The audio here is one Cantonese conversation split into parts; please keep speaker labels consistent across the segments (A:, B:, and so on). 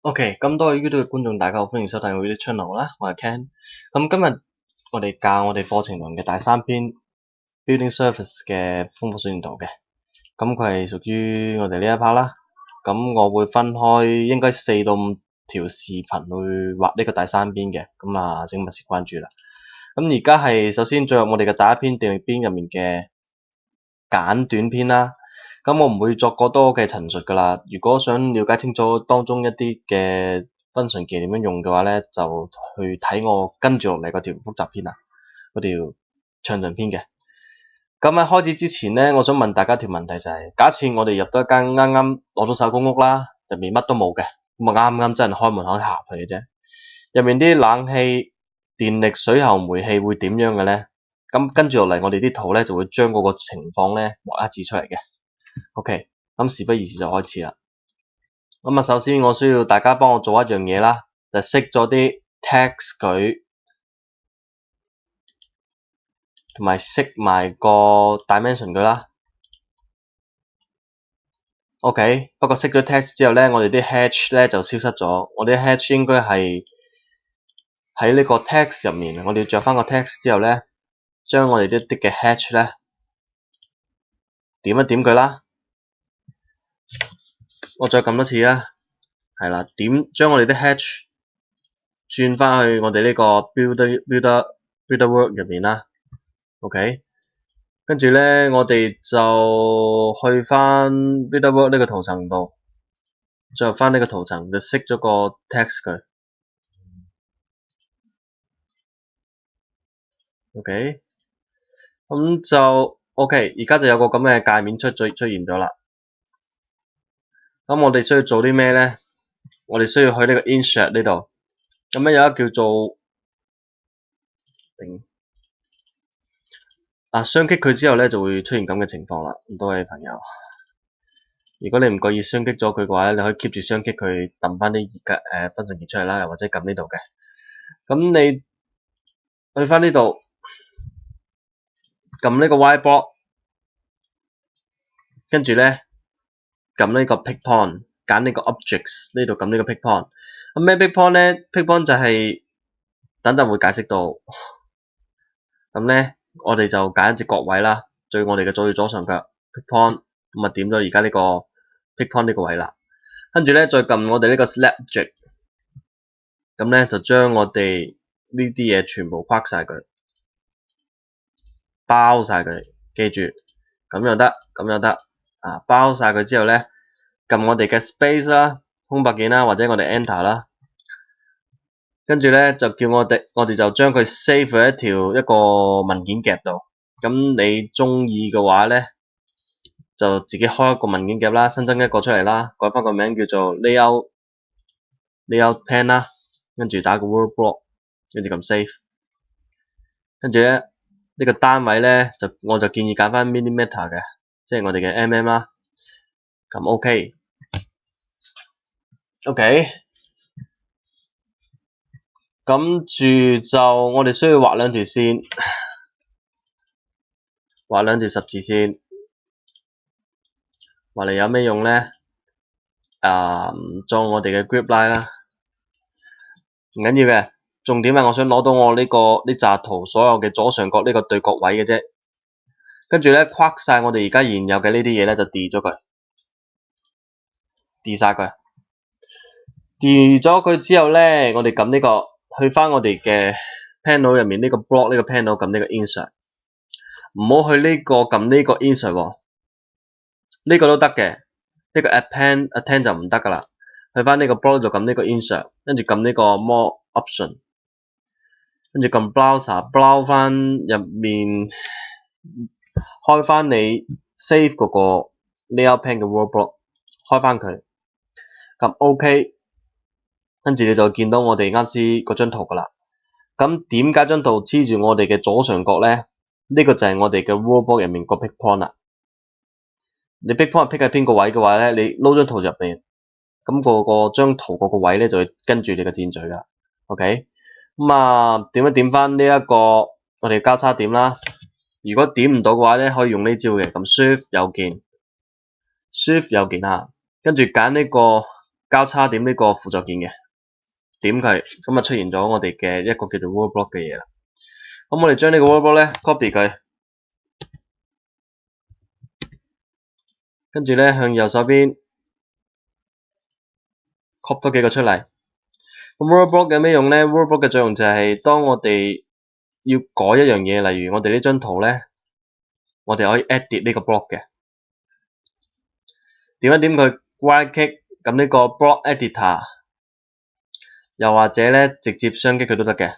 A: OK，咁多位 YouTube 嘅觀眾，大家好，歡迎收睇我 YouTube channel 啦，我係 Ken。咁今日我哋教我哋課程內嘅第三篇 Building Surface 嘅豐富水源圖嘅，咁佢係屬於我哋呢一 part 啦。咁我會分開應該4到5條視頻去畫呢個第三篇嘅，咁請密切關注啦。咁而家係首先進入我哋嘅第一篇電力篇入面嘅簡短篇啦。咁我唔會作過多嘅陳述㗎啦。如果想了解清楚當中一啲嘅 function 鍵點樣用嘅話咧，就去睇我跟住落嚟嗰條複雜篇啊，嗰條詳盡篇嘅。咁喺開始之前咧，我想問大家一條問題就係，假設我哋入到一間啱啱攞到手公屋啦，入面乜都冇嘅，咁啱啱真係開門口行去嘅啫。入面啲冷氣、電力、水喉、煤氣會點樣嘅咧？咁跟住落嚟，我哋啲圖咧就會將嗰個情況咧畫一指出嚟嘅。OK，咁事不宜遲就開始啦。咁首先我需要大家幫我做一樣嘢啦，就熄咗啲 text 佢，同埋熄埋個 dimension 佢啦。OK，不過熄咗 text 之後咧，我哋啲 hatch 咧就消失咗。我哋啲 hatch 應該係喺呢個 text 入面，我哋着翻個 text 之後咧，將我哋啲嘅 hatch 咧點一點佢啦。我再撳多次啦，係啦，將我哋啲 hatch 轉翻去我哋呢個 builder work 入面啦。OK， 跟住咧，我哋就去翻 builder work 呢個圖層度，進入翻呢個圖層就熄咗個 text 佢。OK， 咁就 OK， 而家就有個咁嘅界面出現咗啦。咁我哋需要做啲咩咧？我哋需要去呢個 insert 呢度，咁咧有一個叫做雙擊佢之後咧就會出現咁嘅情況啦。咁多位朋友，如果你唔覺意雙擊咗佢嘅話咧，你可以 keep 住雙擊佢，揼翻啲分層鍵出嚟啦，又或者撳呢度嘅。咁你去翻呢度，撳呢個 Y block， 跟住咧撳呢個 pick point， 揀呢個 objects 呢度撳呢個 pick point。咁咩 pick point 咧 ？pick point 就係等陣會解釋到。咁咧，我哋就揀一隻角位啦，最我哋嘅左上角 pick point， 咁點咗而家呢個 pick point 呢個位啦。跟住咧再撳我哋呢個 select object， 咁咧就將我哋呢啲嘢全部框晒佢，包晒佢，記住咁又得，咁又得包晒佢之後咧，撳我哋嘅 space 啦，空白鍵啦，或者我哋 enter 啦。跟住咧就叫我哋就將佢 save 喺一個文件夾度。咁你中意嘅話咧，就自己開一個文件夾啦，新增一個出嚟啦，改翻個名叫做 layout pen 啦，跟住打個 word block， 跟住撳 save。跟住咧呢個單位咧我就建議揀翻 millimeter 嘅，即係我哋嘅 mm 啦。撳 OK。跟住就我哋需要畫兩條線，畫兩條十字線，畫嚟有咩用咧？裝我哋嘅 grip line 啦，唔緊要嘅。重點係我想攞到我呢紮圖所有嘅左上角呢個對角位嘅啫。跟住咧，框晒我哋而家現有嘅呢啲嘢咧，就 delete 咗佢，delete 晒佢。delete 咗佢之後咧，我哋撳呢個，去翻我哋嘅 panel 入面呢個 block 呢個 panel， 撳呢個 insert， 唔好去撳呢個 insert 喎，呢個都得嘅，呢個 append 就唔得噶啦。去翻呢個 block 度撳呢個 insert， 跟住撳呢個 more option， 跟住撳 browser，browse 翻入面，開翻你 save 嗰個 layout pen 嘅 word block， 開翻佢，撳 OK， 跟住你就見到我哋啱先嗰張圖噶啦。咁點解張圖黐住我哋嘅左上角咧？呢個就係我哋嘅 word block 入面個 pick point 啦。你 pick point pick 喺邊個位嘅話咧，你撈張圖入面，咁張圖個位咧就會跟住你嘅箭嘴噶。OK， 點一點翻呢一個我哋交叉點啦。如果點唔到嘅話咧，可以用呢招嘅，咁 Shift 右鍵，跟住揀呢個交叉點呢個輔助鍵嘅，點佢，咁啊出現咗我哋嘅一個叫做 word block 嘅嘢啦。咁我哋將呢個 word block 咧 copy 佢，跟住咧向右手邊 copy 多幾個出嚟。咁 word block 有咩用咧 ？word block 嘅作用就係當我哋要改一樣嘢，例如我哋呢張圖咧，我哋可以 edit 呢個 block 嘅，點一點佢 right click 咁呢個 block editor， 又或者咧直接雙擊佢都得嘅。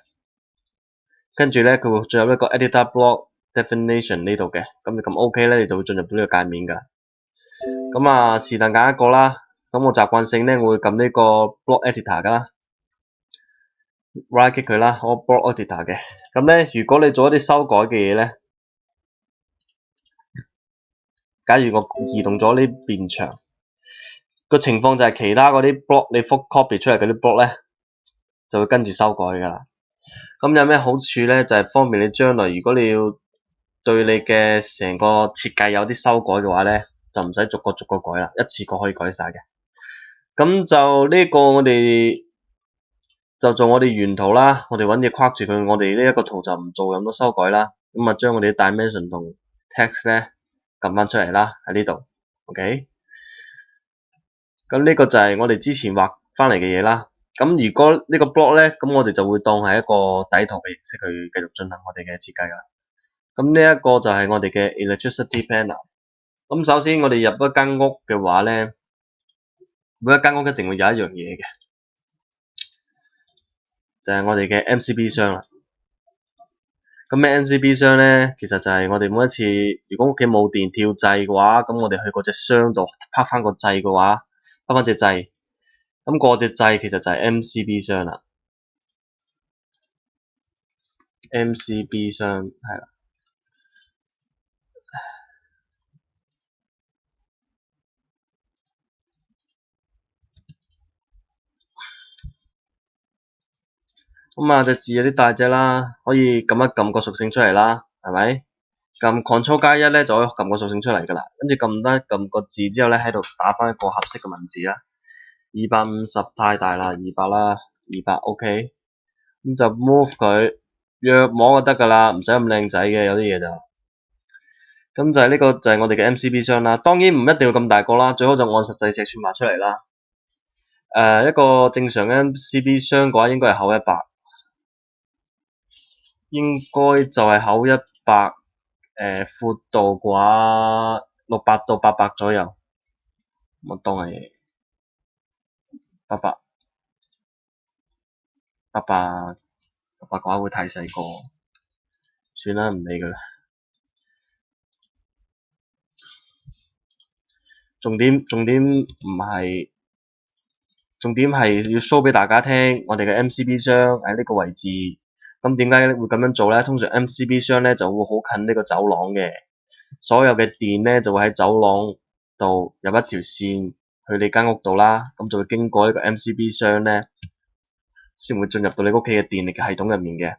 A: 跟住咧佢會進入一個 editor block definition 呢度嘅，咁你撳 OK 咧，你就會進入到呢個界面㗎。咁啊是但揀一個啦，咁我習慣性咧我會撳呢個 block editor 㗎啦。right click 佢啦，我 block editor 嘅。咁咧，如果你做一啲修改嘅嘢咧，假如我移動咗呢邊牆，個情況就係其他嗰啲 block 你複 copy 出嚟嗰啲 block 咧，就會跟住修改㗎啦。咁有咩好處咧？就係方便你將來如果你要對你嘅成個設計有啲修改嘅話咧，就唔使逐個逐個改啦，一次過可以改晒嘅。咁就呢個我哋就做我哋原圖啦，我哋揾嘢框住佢，我哋呢一個圖就唔做咁多修改啦。咁啊，將我哋啲 dimension 同 text 咧撳翻出嚟啦，喺呢度 ，OK。咁呢個就係我哋之前畫翻嚟嘅嘢啦。咁如果呢個 block 咧，咁我哋就會當係一個底圖嘅形式去繼續進行我哋嘅設計㗎啦。咁呢一個就係我哋嘅 electricity panel。咁首先我哋入一間屋嘅話咧，每一間屋一定會有一樣嘢嘅，就係我哋嘅 MCB 箱啦。咁咩 MCB 箱咧？其實就係我哋每一次，如果屋企冇電跳掣嘅話，咁我哋去嗰隻箱度拍翻個掣嘅話，拍翻隻掣，咁嗰隻掣其實就係 MCB 箱啦。MCB 箱係啦。咁啊隻字有啲大隻啦，可以撳一撳個屬性出嚟啦，係咪？撳 Ctrl 加一咧就可以撳個屬性出嚟㗎啦，跟住撳個字之後咧喺度打翻一個合適嘅文字啦。250太大啦，200啦，200 OK。咁就 move 佢，約摸就得㗎啦，唔使咁靚仔嘅，有啲嘢就。咁就係呢個就係我哋嘅 MCB 箱啦，當然唔一定要咁大個啦，最好就按實際尺寸畫出嚟啦。一個正常嘅 MCB 箱嘅話應該係厚100，應該就係厚100，闊度嘅話600到800左右，我當係800嘅話會太細個，算啦，唔理佢啦。重點係要 show 俾大家聽，我哋嘅 MCB 箱喺呢個位置。咁點解會咁樣做咧？通常 MCB 箱咧就會好近呢個走廊嘅，所有嘅電咧就會喺走廊度入一條線去你間屋度啦，咁就會經過呢個 MCB 箱咧，先會進入到你屋企嘅電力嘅系統入面嘅。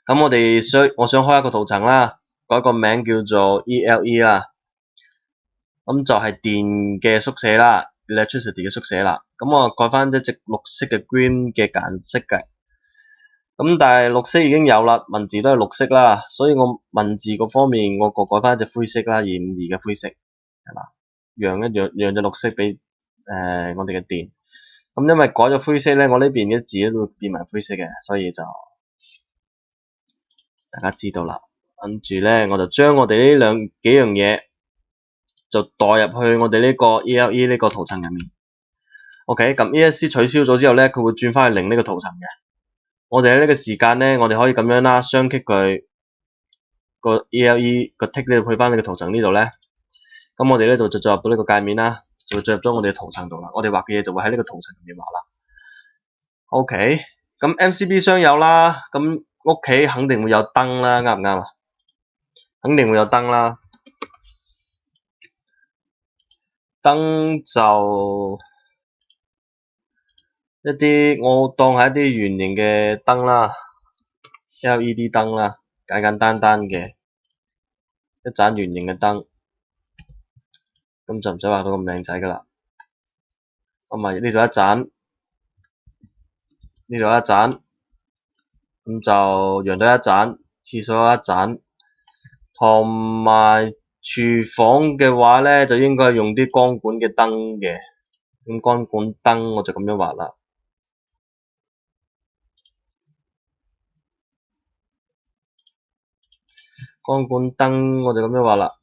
A: 咁我想開一個圖層啦，改個名叫做 ELE 啦，咁就係電嘅縮寫啦 ，electricity 嘅縮寫啦。咁我改翻一隻綠色嘅 green 嘅顏色嘅。咁但係綠色已經有啦，文字都係綠色啦，所以我文字嗰方面我改翻一隻灰色啦，252嘅灰色，係嘛？讓隻綠色俾我哋嘅電。咁因為改咗灰色咧，我呢邊嘅字都會變埋灰色嘅，所以就大家知道啦。跟住咧，我就將我哋呢幾樣嘢就代入去我哋呢個 ELE 呢個圖層入面。OK，咁 ESC 取消咗之後咧，佢會轉翻去零呢個圖層嘅。我哋喺呢個時間咧，我哋可以咁樣啦，雙擊佢個 ELE 個 tick 呢，去翻呢個圖層呢度咧。咁我哋咧就進入到呢個界面啦，就會進入咗我哋嘅圖層度啦。我哋畫嘅嘢就會喺呢個圖層入面畫啦。OK，咁 MCB 箱有啦，咁屋企肯定會有燈啦，啱唔啱啊？肯定會有燈啦。燈就一啲我當係一啲圓形嘅燈啦 ，LED 燈啦，簡簡單單嘅一盞圓形嘅燈，咁就唔使畫到咁靚仔噶啦。咪呢度一盞，呢度一盞，咁就陽台一盞，廁所一盞，同埋廚房嘅話咧就應該用啲光管嘅燈嘅，咁光管燈我就咁樣畫啦。光管燈我就咁樣畫啦。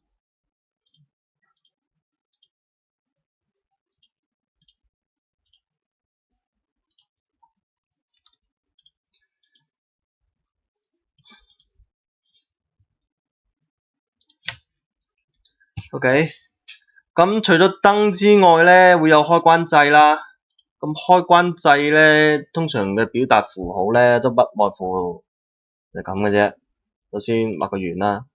A: OK， 咁除咗燈之外咧，會有開關掣啦。咁開關掣咧，通常嘅表達符號咧都不外乎就咁嘅啫。首先畫個圓啦，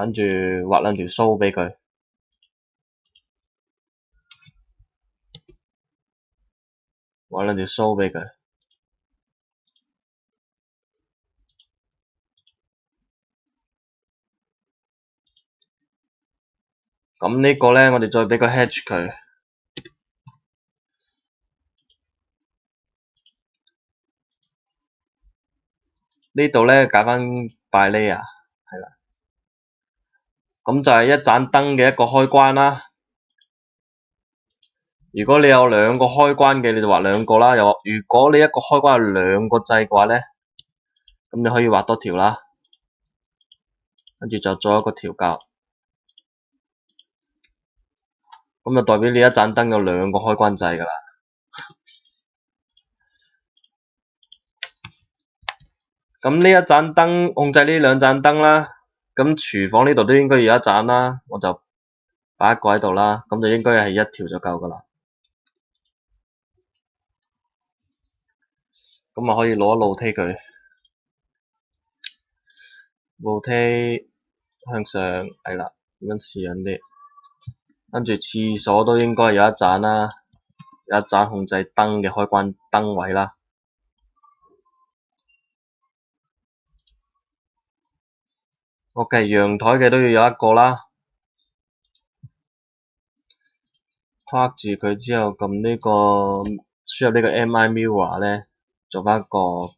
A: 跟住畫兩條鬚俾佢，畫兩條鬚俾佢。咁呢個咧，我哋再俾個 hedge 佢。呢度咧揀翻 by layer， 係啦。咁就係一盞燈嘅一個開關啦。如果你有兩個開關嘅，你就畫兩個啦。如果你一個開關有兩個掣嘅話咧，咁你可以畫多條啦。跟住就做一個調校。咁就代表你一盞燈有兩個開關掣㗎啦。咁呢一盞燈控制呢兩盞燈啦。咁廚房呢度都應該要有一盞啦，我就擺一個喺度啦。咁就應該係一條就夠㗎啦。咁啊可以攞一路梯佢，路梯向上係啦，咁樣似樣啲。跟住廁所都應該有一盞啦，有一盞控制燈嘅開關燈位啦。OK， 陽台嘅都要有一個啦。拍住佢之後，撳呢個輸入呢個 MI Mirror 咧，做翻個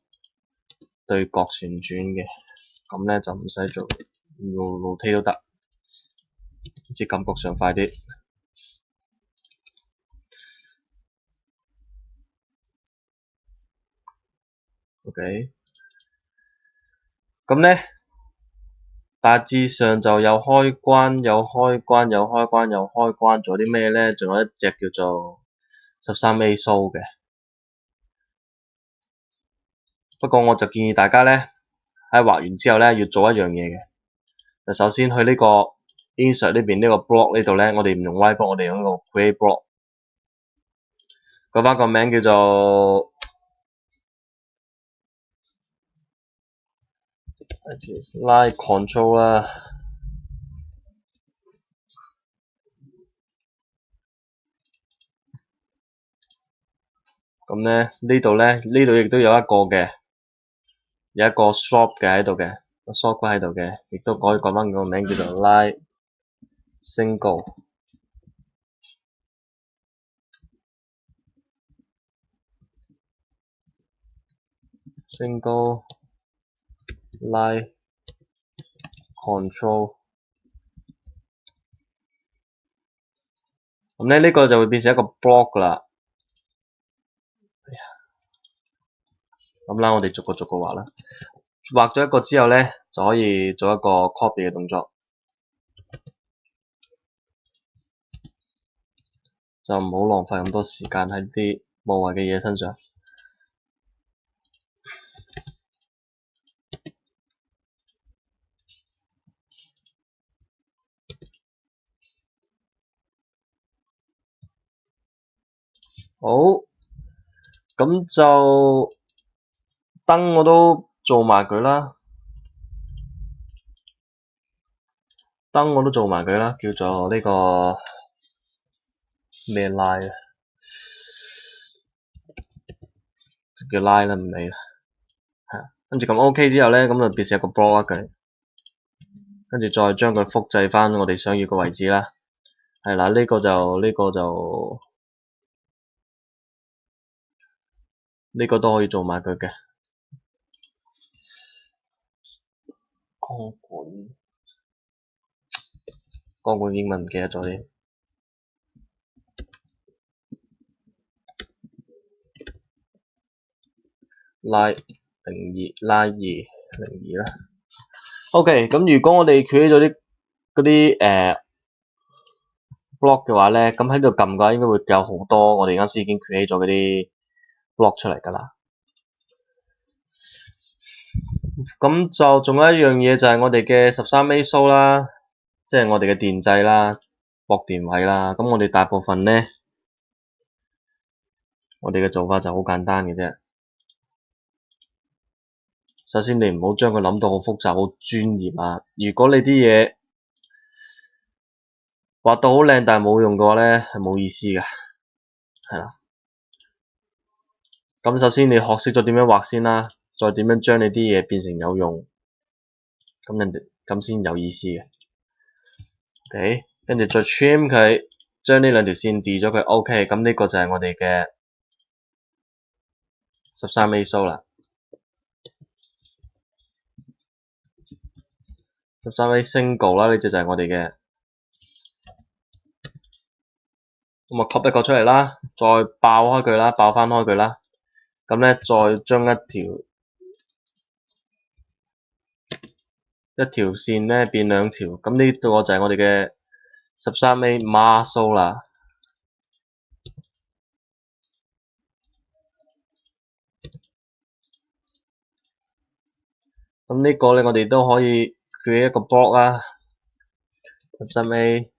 A: 對角旋轉嘅，咁咧就唔使做路梯都得，好似感覺上快啲。OK， 咁咧大致上就有開關，有開關，有開關，有開關，仲有啲咩咧？仲有一隻叫做13A 鬚嘅。不過我就建議大家咧喺畫完之後咧要做一樣嘢嘅。就首先去呢個 insert 呢邊呢個 block 呢度咧，我哋唔用 whiteboard， 我哋用呢個 create block。嗰班個名叫做Line Control 啦。咁咧呢度亦都有一個嘅，有一個 shop 嘅喺度嘅，個 shop 喺度嘅，亦都可以講翻個名叫做 Line Single Line Control。咁咧呢個就會變成一個 block 啦。咁啦，我哋逐個畫啦。畫咗一個之後咧，就可以做一個 copy 嘅動作，就唔好浪費咁多時間喺啲無謂嘅嘢身上。好，咁就燈我都做埋佢啦，叫做呢個咩 line 啊？叫 line 啦，唔理啦。跟住撳 OK 之後咧，咁就變成一個 block 嘅，跟住再將佢複製翻我哋想要嘅位置啦。係啦，呢個都可以做埋佢嘅光管英文唔記得咗添。拉02啦。OK，咁如果我哋 create 咗嗰啲block 嘅話咧，咁喺度撳嘅話應該會有好多我哋啱先已經 create 咗嗰啲 block 出嚟㗎啦。咁就仲有一樣嘢就係我哋嘅13A 蘇啦，即係我哋嘅電掣啦、駁電位啦。咁我哋大部分咧，我哋嘅做法就好簡單嘅啫。首先你唔好將佢諗到好複雜、好專業啊。如果你啲嘢畫到好靚，但係冇用嘅話咧，係冇意思嘅，係啦。咁首先你學識咗點樣畫先啦，再點樣將你啲嘢變成有用，咁先有意思嘅。OK， 跟住再 trim 佢，將呢兩條線 delete 咗佢。OK， 咁呢個就係我哋嘅13A 蘇啦。13A single 啦，呢隻就係我哋嘅。咁啊 copy 一個出嚟啦，再爆開佢啦，爆翻開佢啦。咁咧再將一條線咧變兩條，咁呢個就係我哋嘅13A 孖蘇啦。咁呢個咧我哋都可以 create 一個 block 啦。13A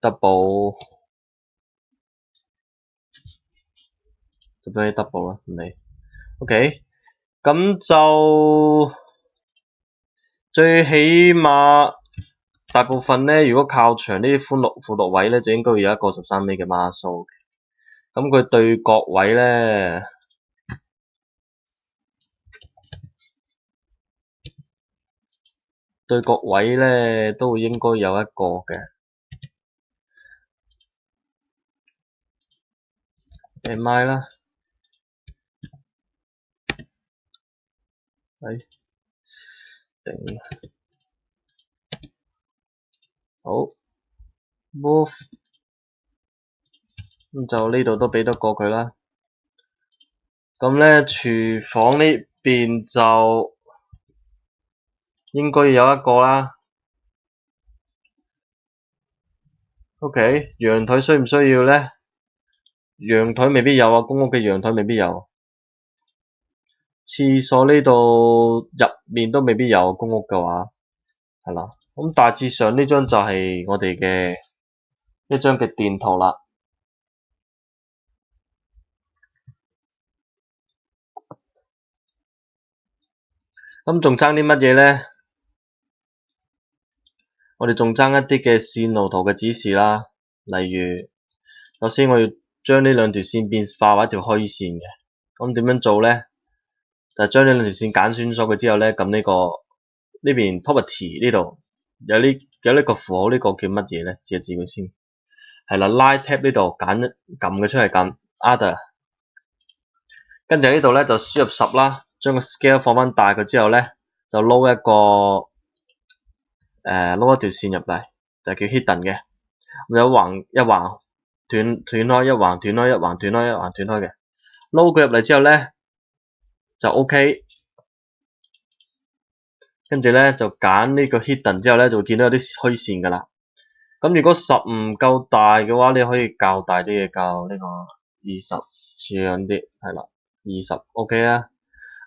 A: double 啦，唔理。OK， 咁就最起碼大部分咧，如果靠牆呢啲闊落位咧，就應該會有一個13A 嘅孖蘇。咁佢對角位咧，都會應該有一個嘅。MI 啦，頂好 move， 咁就呢度都俾多個佢啦。咁咧廚房呢邊就應該有一個啦。OK， 陽台需唔需要咧？陽台未必有啊，公屋嘅陽台未必有。廁所呢度入面都未必有，公屋嘅話，係啦。咁大致上呢張就係我哋嘅一張嘅電圖啦。咁仲爭啲乜嘢咧？我哋仲爭一啲嘅線路圖嘅指示啦。例如，首先我要將呢兩條線變化為一條虛線嘅。咁點樣做咧？就將呢兩條線揀選咗佢之後咧，撳呢個呢邊 property 呢度有呢個符號，呢個叫乜嘢咧？指一指佢先。係啦 ，Line Tab 呢度撳佢出嚟，撳 Other， 跟住呢度咧就輸入10啦，將個 scale 放翻大佢之後咧，就撈一條線入嚟，就叫 hidden 嘅，有一橫斷開，一橫斷開，一橫斷開，一橫斷開嘅，撈佢入嚟之後咧就 OK， 跟住咧就揀呢個 hidden 之後咧就會見到有啲虛線噶啦。咁如果10唔夠大嘅話，你可以較大啲嘅，較呢個20似樣啲，係啦，20 OK 啊。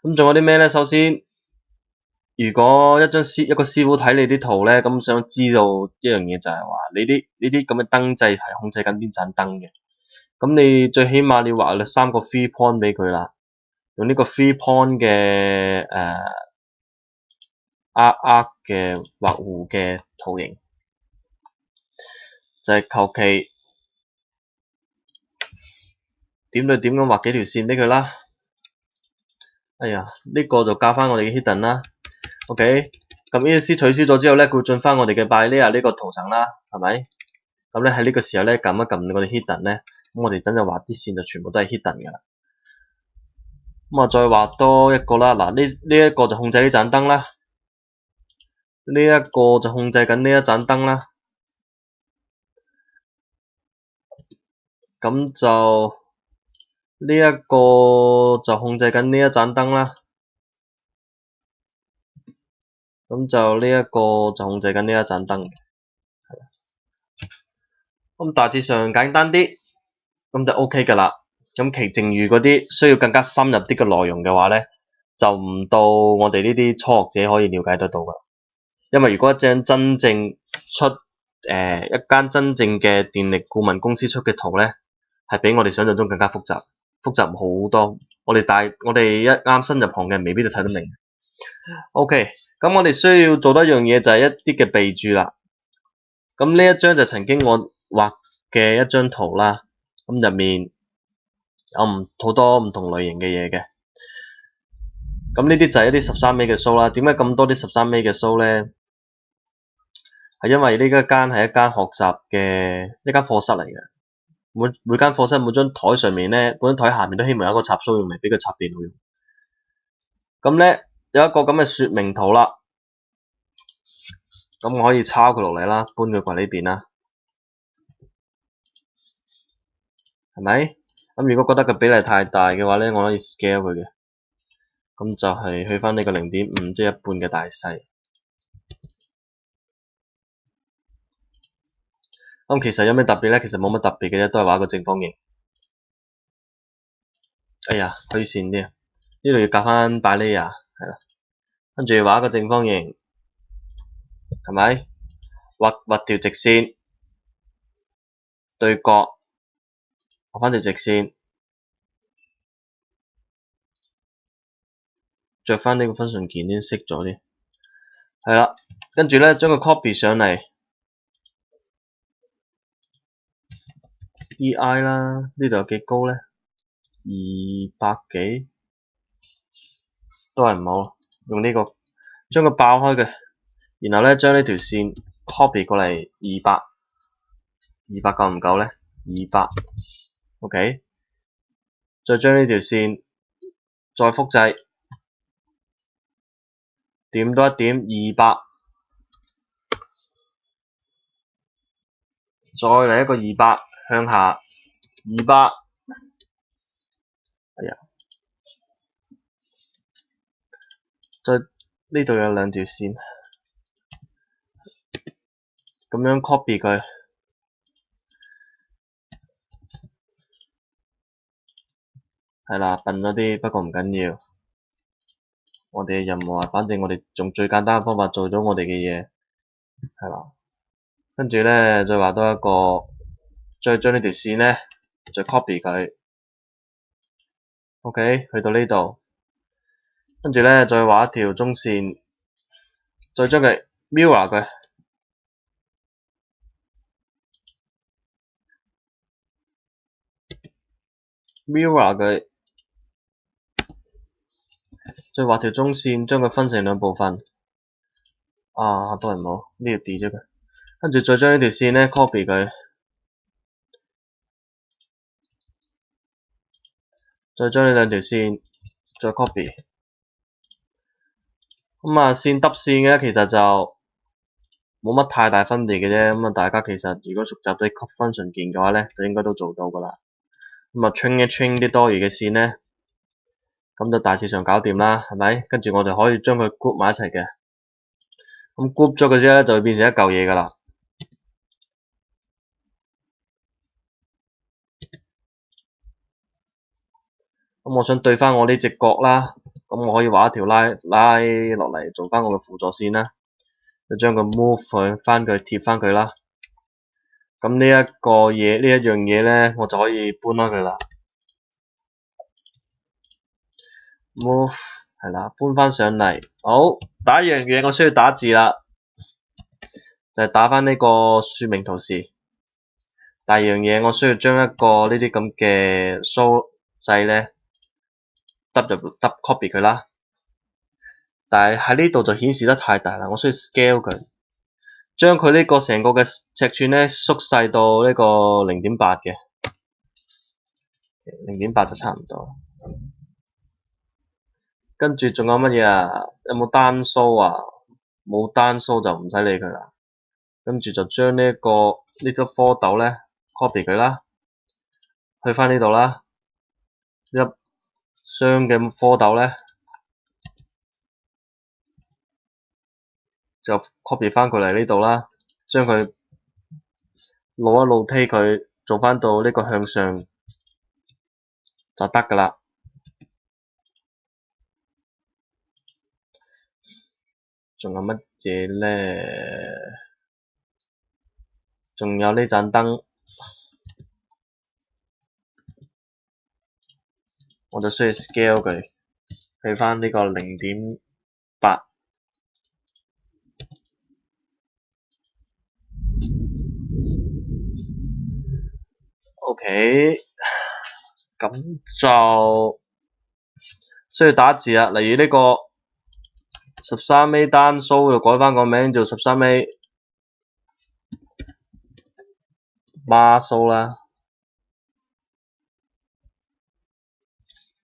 A: 咁仲有啲咩咧？首先，如果一個師傅睇你啲圖咧，咁想知道一樣嘢就係話，你啲咁嘅燈掣係控制緊邊盞燈嘅。咁你最起碼你畫3個 3 point 俾佢啦，用呢個3 point 嘅arc 嘅畫弧嘅圖形。就係求其點對點咁畫幾條線俾佢啦。哎呀，呢個就教翻我哋嘅 hidden 啦。OK， 咁 ESC 取消咗之後咧，佢會進翻我哋嘅 by layer 呢個圖層啦，係咪？咁咧喺呢個時候咧，撳一撳我哋 hidden 咧，咁我哋等陣畫啲線就全部都係 hidden 㗎啦。咁啊，再畫多一個啦。嗱，呢一個就控制呢盞燈啦，呢一個就控制緊呢一盞燈啦。咁就呢一個就控制緊呢一盞燈啦。咁就呢一個就控制緊呢一盞燈嘅。咁大致上簡單啲，咁就 OK 㗎啦。咁其剩餘嗰啲需要更加深入啲嘅內容嘅話咧，就唔到我哋呢啲初學者可以了解得到㗎。因為如果一張真正出一間真正嘅電力顧問公司出嘅圖咧，係比我哋想象中更加複雜好多。我哋一啱新入行嘅未必就睇得明。OK， 咁我哋需要做多一樣嘢就係一啲嘅備註啦。咁呢一張就曾經我畫嘅一張圖啦，咁入面有好多唔同類型嘅嘢嘅。咁呢啲就係一啲13尾嘅 show 啦。點解咁多啲13尾嘅 show 咧？係因為呢一間係一間學習嘅一間課室嚟嘅。每間課室每張台上面咧，每張台下面都希望有一個插蘇用嚟俾佢插電腦用。咁咧有一個咁嘅說明圖啦。咁我可以抄佢落嚟啦，搬佢過嚟呢邊啦，係咪？咁如果覺得個比例太大嘅話咧，我可以 scale 佢嘅。咁就係去翻呢個0.5，即係一半嘅大細。咁其實有咩特別咧？其實冇乜特別嘅啫，都係畫個正方形。哎呀，虛線啲啊！呢度要夾翻 by layer，係啦。跟住畫個正方形，係咪？畫條直線，對角，畫翻條直線，着翻呢個分順鍵先熄咗啲。係啦，跟住咧將佢 copy 上嚟 ，DI 啦，呢度有幾高咧？200幾，都係唔好，用呢個將佢爆開嘅，然後咧將呢條線 copy 過嚟200夠唔夠咧？200 ，OK， 再將呢條線再複製，點多一點200，再嚟一個200向下200，哎呀，再呢度有兩條線，咁樣 copy 佢，係啦，笨咗啲，不過唔緊要。我哋嘅任務啊，反正我哋用最簡單嘅方法做咗我哋嘅嘢，係啦。跟住咧，再畫多一個，再將呢條線咧，再 copy 佢。OK， 去到呢度，跟住咧再畫一條中線，再將佢 mirror 佢。mirror 佢，再畫條中線，將佢分成兩部分。啊，都係唔好，呢度 delete 咗佢。跟住再將呢條線咧 copy 佢，再將呢兩條線再 copy。咁啊，線揼線嘅其實就冇乜太大分別嘅啫。咁啊，大家其實如果熟習啲 cut function 鍵嘅話咧，就應該都做到噶啦。咁啊，trim 一 trim 啲多餘嘅線咧，咁就大致上搞掂啦，係咪？跟住我哋可以將佢 group 埋一齊嘅。咁 group 咗佢之後咧，就會變成一嚿嘢噶啦。咁我想對翻我呢隻角啦，咁我可以畫一條拉落嚟做翻我嘅輔助線啦，就將佢 move 佢翻佢貼翻佢啦。咁呢一個嘢，呢一樣嘢咧，我就可以搬開佢啦。move 係啦，搬翻上嚟。好，第一樣嘢我需要打字啦，就係打翻呢個說明圖示。第二樣嘢我需要將一個呢啲咁嘅 show 掣咧，copy 佢啦。但係喺呢度就顯示得太大啦，我需要 scale 佢，將佢呢個成個嘅尺寸咧縮細到呢個0.8嘅，0.8就差唔多。跟住仲有乜嘢啊？有冇單蘇啊？冇單蘇就唔使理佢啦。跟住就將呢個蝌蚪咧 copy 佢啦，去翻呢度啦，一雙嘅蝌蚪咧就 copy 翻佢嚟呢度啦，將佢露一露推佢，做翻到呢個向上就得噶啦。仲有乜嘢咧？仲有呢盞燈，我就需要 scale 佢，去翻呢個0.8。OK， 咁就需要打字啦。例如呢個13A 單蘇就改翻個名做13A 孖蘇啦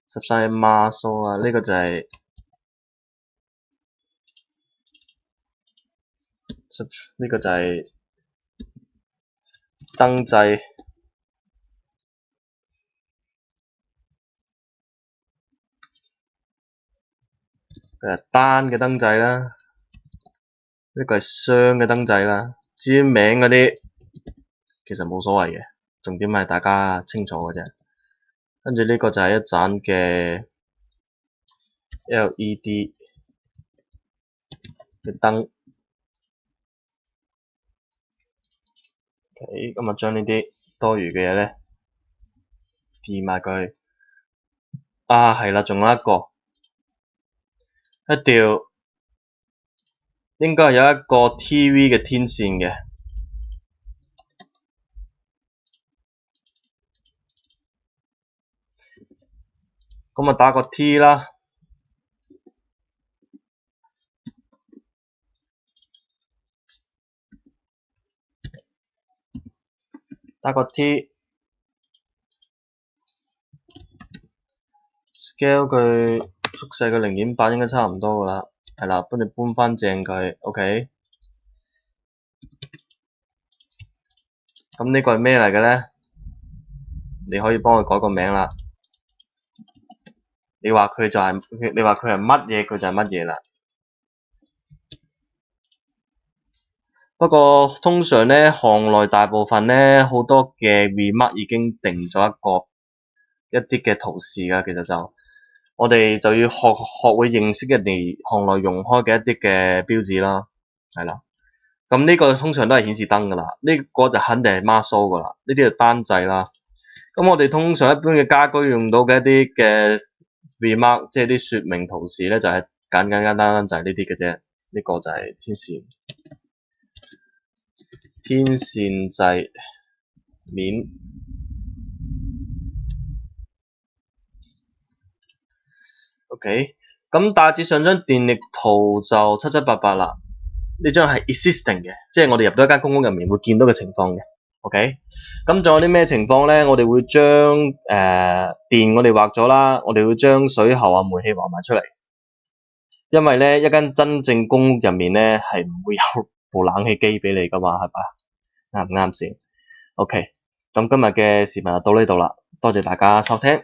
A: ，13A 孖蘇啦，呢個就係燈掣。單嘅燈掣啦，呢個係雙嘅燈掣啦。至於名嗰啲其實冇所謂嘅，重點係大家清楚嘅啫。跟住呢個就係一盞嘅 LED 嘅燈。OK， 咁啊將呢啲多餘嘅嘢咧 delete 埋佢。啊，係啦，仲有一條應該係有一個 TV 嘅天線嘅。咁啊打個 T 啦，打個 T， scale 佢縮細佢0.8應該差唔多噶啦，係啦，跟住搬翻正佢 ，OK。咁呢個係咩嚟嘅咧？你可以幫佢改個名啦。你話佢係乜嘢，佢就係乜嘢啦。不過通常咧，行內大部分咧好多嘅 remark 已經定咗一啲嘅圖示㗎，其實就我哋就要學會認識人哋行內用開嘅一啲嘅標誌啦，係啦。咁呢個通常都係顯示燈㗎啦，呢個就肯定係 Maso 㗎啦，呢啲係單掣啦。咁我哋通常一般嘅家居用到嘅一啲嘅 remark， 即係啲說明圖示咧，就係簡單就係呢啲嘅啫。呢個就係天線掣面。OK， 咁大致上張電力圖就七七八八啦。呢張係 existing 嘅，即係我哋入到一間公屋入面會見到嘅情況嘅。OK， 咁仲有啲咩情況咧？我哋會將電我哋畫咗啦，我哋會將水喉啊、煤氣畫埋出嚟。因為咧一間真正公屋入面咧係唔會有部冷氣機俾你噶嘛，係咪？啱唔啱先？OK，咁今日嘅視頻就到呢度啦，多謝大家收聽。